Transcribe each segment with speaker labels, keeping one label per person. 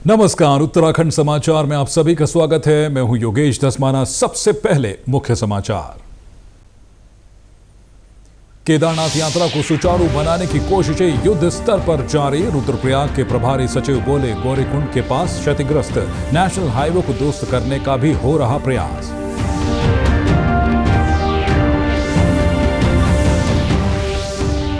Speaker 1: नमस्कार, उत्तराखंड समाचार में आप सभी का स्वागत है। मैं हूं योगेश धस्माना। सबसे पहले मुख्य समाचार। केदारनाथ यात्रा को सुचारू बनाने की कोशिशें युद्ध स्तर पर जारी। रुद्रप्रयाग के प्रभारी सचिव बोले, गौरीकुंड के पास क्षतिग्रस्त नेशनल हाईवे को दुरुस्त करने का भी हो रहा प्रयास।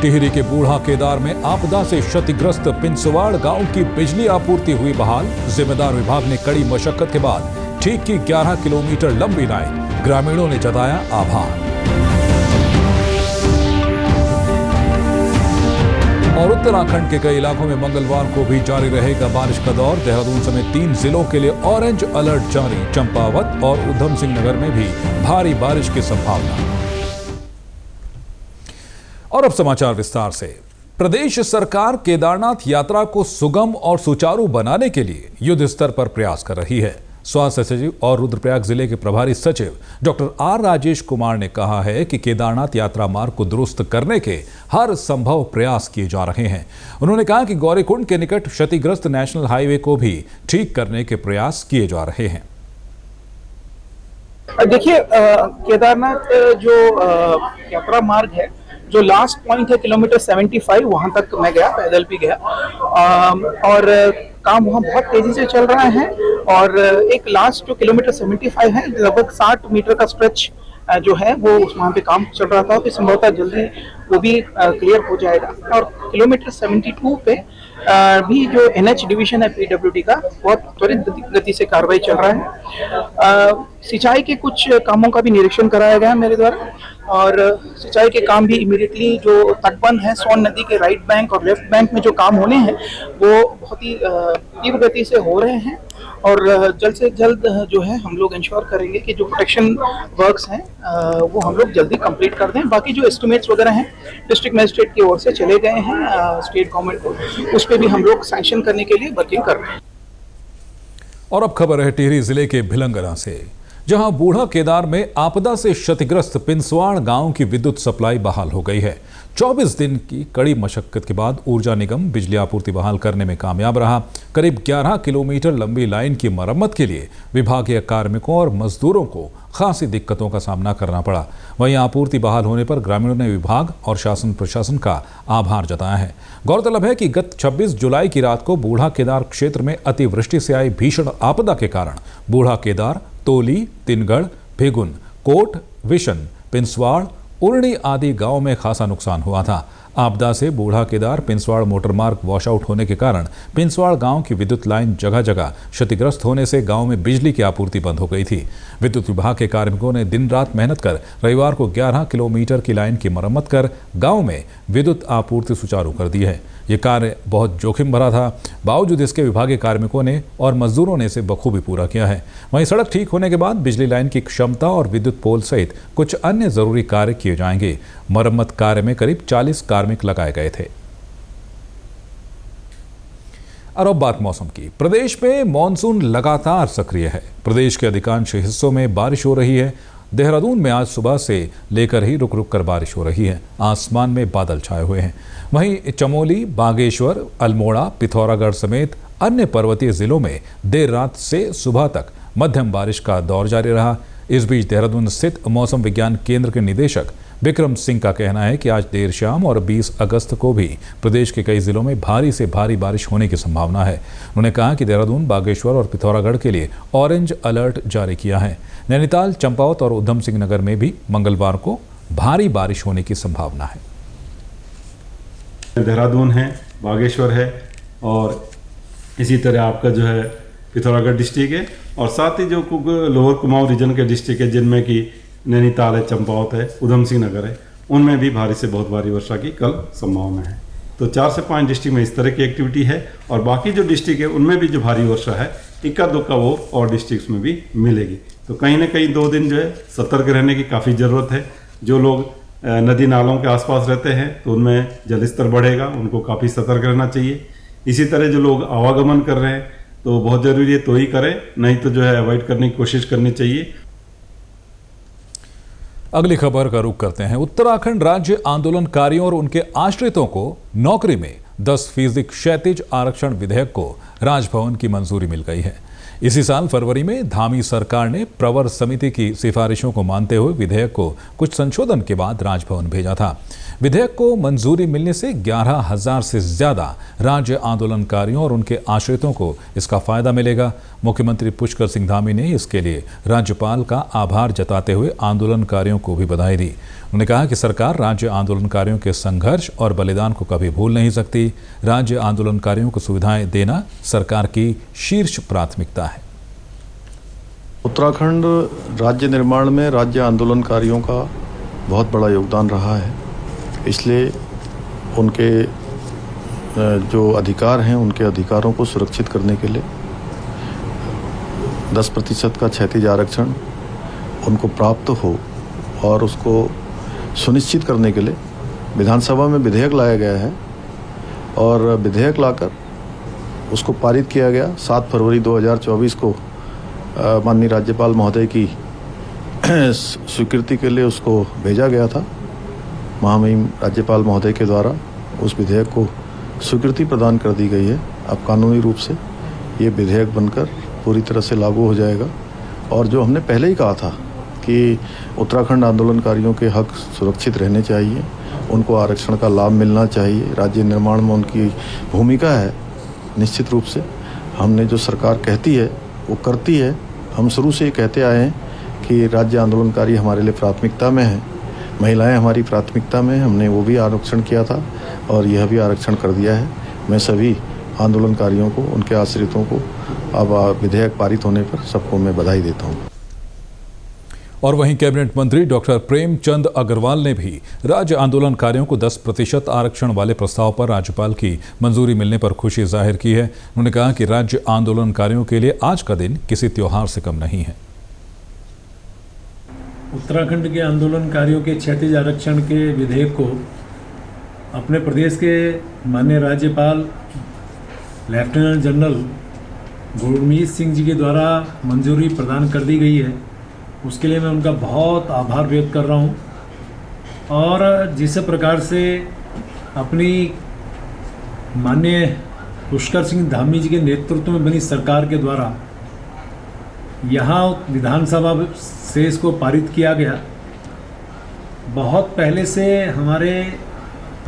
Speaker 1: टिहरी के बूढ़ा केदार में आपदा से क्षतिग्रस्त पिंसवाड़ गांव की बिजली आपूर्ति हुई बहाल। जिम्मेदार विभाग ने कड़ी मशक्कत के बाद ठीक की 11 किलोमीटर लंबी लाइन। ग्रामीणों ने जताया आभार। और उत्तराखंड के कई इलाकों में मंगलवार को भी जारी रहेगा बारिश का दौर। देहरादून समेत 3 जिलों के लिए ऑरेंज अलर्ट जारी। चंपावत और उधम सिंह नगर में भी भारी बारिश की संभावना। और अब समाचार विस्तार से। प्रदेश सरकार केदारनाथ यात्रा को सुगम और सुचारू बनाने के लिए युद्ध स्तर पर प्रयास कर रही है। स्वास्थ्य सचिव और रुद्रप्रयाग जिले के प्रभारी सचिव डॉक्टर आर राजेश कुमार ने कहा है कि केदारनाथ यात्रा मार्ग को दुरुस्त करने के हर संभव प्रयास किए जा रहे हैं। उन्होंने कहा कि गौरीकुंड के निकट क्षतिग्रस्त नेशनल हाईवे को भी ठीक करने के प्रयास किए जा रहे हैं।
Speaker 2: देखिए, केदारनाथ जो यात्रा मार्ग है, जो लास्ट पॉइंट है किलोमीटर 75, वहां तक मैं गया, पैदल भी गया और काम वहां बहुत तेजी से चल रहा है। और एक लास्ट जो किलोमीटर 75 है, लगभग 60 मीटर का स्ट्रेच जो है वो वहां पे काम चल रहा था, तो संभवतः जल्दी वो भी क्लियर हो जाएगा। और किलोमीटर 72 पे भी जो NH डिवीजन है PWD का, बहुत त्वरित गति से कार्रवाई चल रहा है। सिंचाई के कुछ कामों का भी निरीक्षण कराया गया मेरे द्वारा, और सिंचाई के काम भी इमीडिएटली जो तटबंध है सोन नदी के राइट बैंक और लेफ्ट बैंक में जो काम होने हैं वो बहुत ही तीव्र गति से हो रहे हैं। और जल्द से जल्द जो है हम लोग इंश्योर करेंगे कि जो प्रोटेक्शन वर्क्स हैं वो हम लोग जल्दी कंप्लीट कर दें। बाकी जो एस्टिमेट्स वगैरह हैं डिस्ट्रिक्ट मजिस्ट्रेट की ओर से चले गए हैं स्टेट गवर्नमेंट को, उस पर भी हम लोग सैंक्शन करने के लिए वर्किंग कर रहे हैं।
Speaker 1: और अब खबर है टिहरी जिले के भिलंगना से, जहां बूढ़ा केदार में आपदा से क्षतिग्रस्त पिंसवाड़ गांव की विद्युत सप्लाई बहाल हो गई है। 24 दिन की कड़ी मशक्कत के बाद ऊर्जा निगम बिजली आपूर्ति बहाल करने में कामयाब रहा। करीब 11 किलोमीटर लंबी लाइन की मरम्मत के लिए विभागीय कार्मिकों और मजदूरों को खासी दिक्कतों का सामना करना पड़ा। वहीं आपूर्ति बहाल होने पर ग्रामीणों ने विभाग और शासन प्रशासन का आभार जताया है। गौरतलब है कि गत 26 जुलाई की रात को बूढ़ा केदार क्षेत्र में अतिवृष्टि से आई भीषण आपदा के कारण बूढ़ा केदार, तोली, तिनगढ़, भेगुन, कोट, विशन, पिंसवाड़, उर्णी आदि गांव में खासा नुकसान हुआ था। आपदा से बूढ़ा केदार पिंसवाड़ मोटर मार्ग वॉश आउट होने के कारण पिंसवाड़ गांव की विद्युत लाइन जगह जगह क्षतिग्रस्त होने से गांव में बिजली की आपूर्ति बंद हो गई थी। विद्युत विभाग के कार्मिकों ने दिन रात मेहनत कर रविवार को 11 किलोमीटर की लाइन की मरम्मत कर गांव में विद्युत आपूर्ति सुचारू कर दी है। ये कार्य बहुत जोखिम भरा था, बावजूद इसके विभागीय कार्मिकों ने और मजदूरों ने इसे बखूबी पूरा किया है। वहीं सड़क ठीक होने के बाद बिजली लाइन की क्षमता और विद्युत पोल सहित कुछ अन्य जरूरी कार्य किए जाएंगे। मरम्मत कार्य में करीब 40 कार्मिक लगाए गए थे। और अब बात मौसम की। प्रदेश में मानसून लगातार सक्रिय है। प्रदेश के अधिकांश हिस्सों में बारिश हो रही है। देहरादून में आज सुबह से लेकर ही रुक रुक कर बारिश हो रही है। आसमान में बादल छाए हुए हैं। वहीं चमोली, बागेश्वर, अल्मोड़ा, पिथौरागढ़ समेत अन्य पर्वतीय जिलों में देर रात से सुबह तक मध्यम बारिश का दौर जारी रहा। इस बीच देहरादून स्थित मौसम विज्ञान केंद्र के निदेशक विक्रम सिंह का कहना है कि आज देर शाम और 20 अगस्त को भी प्रदेश के कई जिलों में भारी से भारी बारिश होने की संभावना है। उन्होंने कहा कि देहरादून, बागेश्वर और पिथौरागढ़ के लिए ऑरेंज अलर्ट जारी किया है। नैनीताल, चंपावत और उधम सिंह नगर में भी मंगलवार को भारी बारिश होने की संभावना है।
Speaker 3: देहरादून है, बागेश्वर है और इसी तरह आपका जो है पिथौरागढ़ डिस्ट्रिक्ट है, और साथ ही जो लोअर कुमाऊं रीजन के डिस्ट्रिक्ट है जिनमें कि नैनीताल है, चंपावत है, उधम सिंह नगर है, उनमें भी भारी से बहुत भारी वर्षा की कल संभावना है। तो 4 से 5 डिस्ट्रिक्ट में इस तरह की एक्टिविटी है, और बाकी जो डिस्ट्रिक्ट है उनमें भी जो भारी वर्षा है इक्का दुक्का वो और डिस्ट्रिक्ट्स में भी मिलेगी। तो कहीं ना कहीं 2 दिन जो है सतर्क रहने की काफ़ी ज़रूरत है। जो लोग नदी नालों के आसपास रहते हैं तो उनमें जल स्तर बढ़ेगा, उनको काफ़ी सतर्क रहना चाहिए। इसी तरह जो लोग आवागमन कर रहे हैं तो बहुत ज़रूरी है तो ही करें, नहीं तो जो है अवॉइड करने की कोशिश करनी चाहिए।
Speaker 1: अगली खबर का रुख करते हैं। उत्तराखंड राज्य आंदोलनकारियों और उनके आश्रितों को नौकरी में 10% क्षैतिज आरक्षण विधेयक को राजभवन की मंजूरी मिल गई है। इसी साल फरवरी में धामी सरकार ने प्रवर समिति की सिफारिशों को मानते हुए विधेयक को कुछ संशोधन के बाद राजभवन भेजा था। विधेयक को मंजूरी मिलने से 11,000 से ज्यादा राज्य आंदोलनकारियों और उनके आश्रितों को इसका फायदा मिलेगा। मुख्यमंत्री पुष्कर सिंह धामी ने इसके लिए राज्यपाल का आभार जताते हुए आंदोलनकारियों को भी बधाई दी। उन्होंने कहा कि सरकार राज्य आंदोलनकारियों के संघर्ष और बलिदान को कभी भूल नहीं सकती। राज्य आंदोलनकारियों को सुविधाएं देना सरकार की शीर्ष प्राथमिकता है।
Speaker 4: उत्तराखंड राज्य निर्माण में राज्य आंदोलनकारियों का बहुत बड़ा योगदान रहा है, इसलिए उनके जो अधिकार हैं उनके अधिकारों को सुरक्षित करने के लिए 10% का क्षैतिज आरक्षण उनको प्राप्त हो और उसको सुनिश्चित करने के लिए विधानसभा में विधेयक लाया गया है और विधेयक लाकर उसको पारित किया गया। 7 फरवरी 2024 को माननीय राज्यपाल महोदय की स्वीकृति के लिए उसको भेजा गया था। महामहिम राज्यपाल महोदय के द्वारा उस विधेयक को स्वीकृति प्रदान कर दी गई है। अब कानूनी रूप से ये विधेयक बनकर पूरी तरह से लागू हो जाएगा। और जो हमने पहले ही कहा था कि उत्तराखंड आंदोलनकारियों के हक सुरक्षित रहने चाहिए, उनको आरक्षण का लाभ मिलना चाहिए, राज्य निर्माण में उनकी भूमिका है। निश्चित रूप से हमने जो सरकार कहती है वो करती है। हम शुरू से ही कहते आए हैं कि राज्य आंदोलनकारी हमारे लिए प्राथमिकता में है, महिलाएं हमारी प्राथमिकता में। हमने वो भी आरक्षण किया था और यह भी आरक्षण कर दिया है। मैं सभी आंदोलनकारियों को, उनके आश्रितों को अब विधेयक पारित होने पर सबको मैं बधाई देता हूँ।
Speaker 1: और वहीं कैबिनेट मंत्री डॉक्टर प्रेमचंद अग्रवाल ने भी राज्य आंदोलनकारियों को 10% आरक्षण वाले प्रस्ताव पर राज्यपाल की मंजूरी मिलने पर खुशी जाहिर की है। उन्होंने कहा कि राज्य आंदोलनकारियों के लिए आज का दिन किसी त्योहार से कम नहीं है।
Speaker 5: उत्तराखंड के आंदोलनकारियों के क्षैतिज आरक्षण के विधेयक को अपने प्रदेश के माननीय राज्यपाल लेफ्टिनेंट जनरल गुरमीत सिंह जी के द्वारा मंजूरी प्रदान कर दी गई है। उसके लिए मैं उनका बहुत आभार व्यक्त कर रहा हूँ। और जिस प्रकार से अपनी माननीय पुष्कर सिंह धामी जी के नेतृत्व में बनी सरकार के द्वारा यहाँ विधानसभा से इसको पारित किया गया। बहुत पहले से हमारे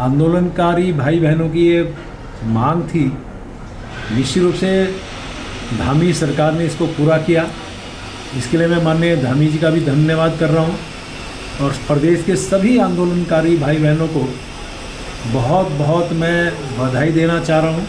Speaker 5: आंदोलनकारी भाई बहनों की ये मांग थी। निश्चित रूप से धामी सरकार ने इसको पूरा किया। इसके लिए मैं माननीय धामी जी का भी धन्यवाद कर रहा हूँ और प्रदेश के सभी आंदोलनकारी भाई बहनों को बहुत बहुत मैं बधाई देना चाह रहा हूँ।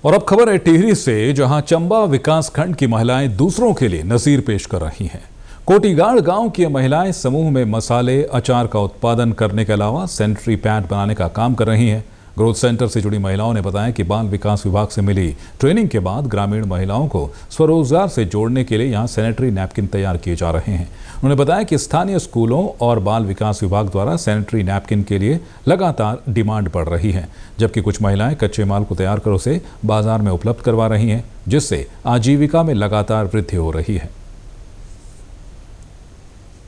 Speaker 1: और अब खबर है टिहरी से, जहां चंबा विकासखंड की महिलाएं दूसरों के लिए नजीर पेश कर रही हैं। कोटीगाड़ गांव की महिलाएं समूह में मसाले, अचार का उत्पादन करने के अलावा सैनिटरी पैड बनाने का काम कर रही हैं। ग्रोथ सेंटर से जुड़ी महिलाओं ने बताया कि बाल विकास विभाग से मिली ट्रेनिंग के बाद ग्रामीण महिलाओं को स्वरोजगार से जोड़ने के लिए यहां सैनिटरी नैपकिन तैयार किए जा रहे हैं। उन्होंने बताया कि स्थानीय स्कूलों और बाल विकास विभाग द्वारा सैनिटरी नैपकिन के लिए लगातार डिमांड बढ़ रही है, जबकि कुछ महिलाएं कच्चे माल को तैयार कर उसे बाजार में उपलब्ध करवा रही हैं, जिससे आजीविका में लगातार वृद्धि हो रही है।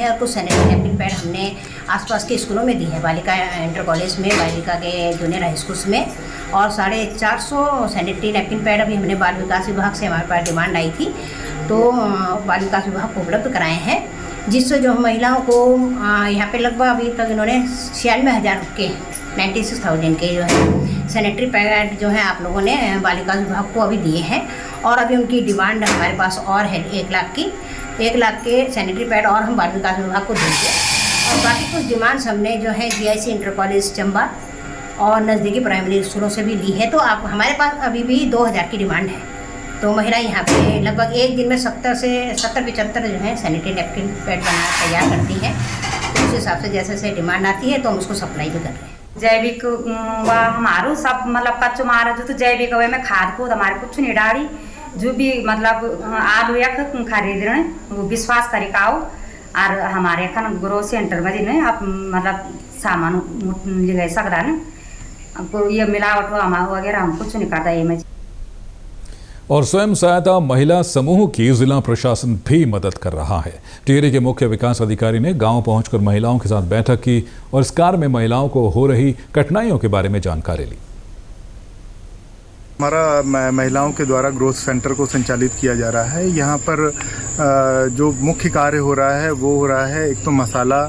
Speaker 6: और कुछ सैनिटरी नैपकिन पैड हमने आसपास के स्कूलों में दी है, बालिका इंटर कॉलेज में, बालिका के जूनियर हाई स्कूल्स में। और 450 सैनिटरी नैपकिन पैड अभी हमने बाल विकास विभाग से हमारे पास डिमांड आई थी, तो बाल विकास विभाग को उपलब्ध कराए हैं, जिससे जो महिलाओं को यहाँ पे लगभग अभी तक इन्होंने 96,000 के 96,000 के जो है सैनिटरी पैड जो है आप लोगों ने बाल विकास विभाग को अभी दिए हैं। और अभी उनकी डिमांड हमारे पास और है 1 लाख के सैनिटरी पैड और हम बाल विकास विभाग को देंगे। और बाकी कुछ डिमांड्स हमने जो है GIC इंटर कॉलेज चंबा और नज़दीकी प्राइमरी स्कूलों से भी ली है। तो आप हमारे पास अभी भी 2000 की डिमांड है। तो महिलाएं यहाँ पे लगभग एक दिन में 70 से 75 जो है सैनिटरी नैपकिन पैड तैयार करती हैं। तो उस हिसाब से जैसे जैसे डिमांड आती है तो हम उसको सप्लाई भी कर रहे हैं।
Speaker 7: जैविक हमारो सब मतलब कच्चो मारा जो तो जैविक वे में खाद को हमारे कुछ नहीं डाली, जो भी मतलब आलू या खरीद रहे वो विश्वास करे आओ। और हमारे खन ग्रोथ सेंटर में जिन्हें आप मतलब सामान ले सकता है ना, ये मिलावट वगैरह हम कुछ नहीं करता ये में।
Speaker 1: और स्वयं सहायता महिला समूह की जिला प्रशासन भी मदद कर रहा है। टिहरी के मुख्य विकास अधिकारी ने गांव पहुंचकर महिलाओं के साथ बैठक की और इस कार्य में महिलाओं को हो रही कठिनाइयों के बारे में जानकारी ली।
Speaker 8: हमारा महिलाओं के द्वारा ग्रोथ सेंटर को संचालित किया जा रहा है। यहाँ पर जो मुख्य कार्य हो रहा है वो हो रहा है, एक तो मसाला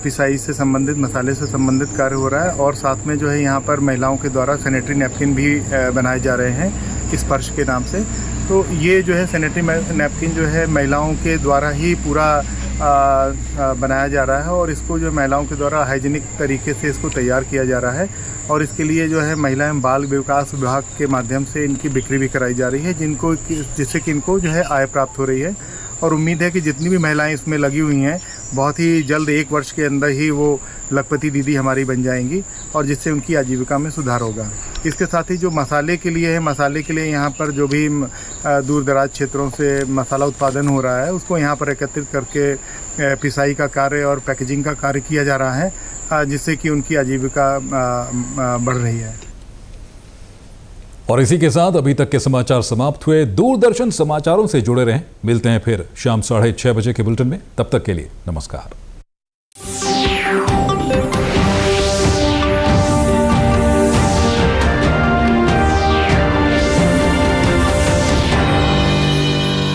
Speaker 8: पिसाई से संबंधित, मसाले से संबंधित कार्य हो रहा है, और साथ में जो है यहाँ पर महिलाओं के द्वारा सैनिटरी नैपकिन भी बनाए जा रहे हैं स्पर्श के नाम से। तो ये जो है सैनिटरी नैपकिन जो है महिलाओं के द्वारा ही पूरा बनाया जा रहा है, और इसको जो महिलाओं के द्वारा हाइजीनिक तरीके से इसको तैयार किया जा रहा है, और इसके लिए जो है महिला एवं बाल विकास विभाग के माध्यम से इनकी बिक्री भी कराई जा रही है, जिससे कि इनको जो है आय प्राप्त हो रही है। और उम्मीद है कि जितनी भी महिलाएं इसमें लगी हुई हैं बहुत ही जल्द 1 वर्ष के अंदर ही वो लखपति दीदी हमारी बन जाएंगी, और जिससे उनकी आजीविका में सुधार होगा। इसके साथ ही जो मसाले के लिए है, मसाले के लिए यहाँ पर जो भी दूर दराज क्षेत्रों से मसाला उत्पादन हो रहा है उसको यहाँ पर एकत्रित करके पिसाई का कार्य और पैकेजिंग का कार्य किया जा रहा है, जिससे कि उनकी आजीविका बढ़ रही है।
Speaker 1: और इसी के साथ अभी तक के समाचार समाप्त हुए। दूरदर्शन समाचारों से जुड़े रहें। मिलते हैं फिर शाम 6:30 बजे के बुलेटिन में। तब तक के लिए नमस्कार।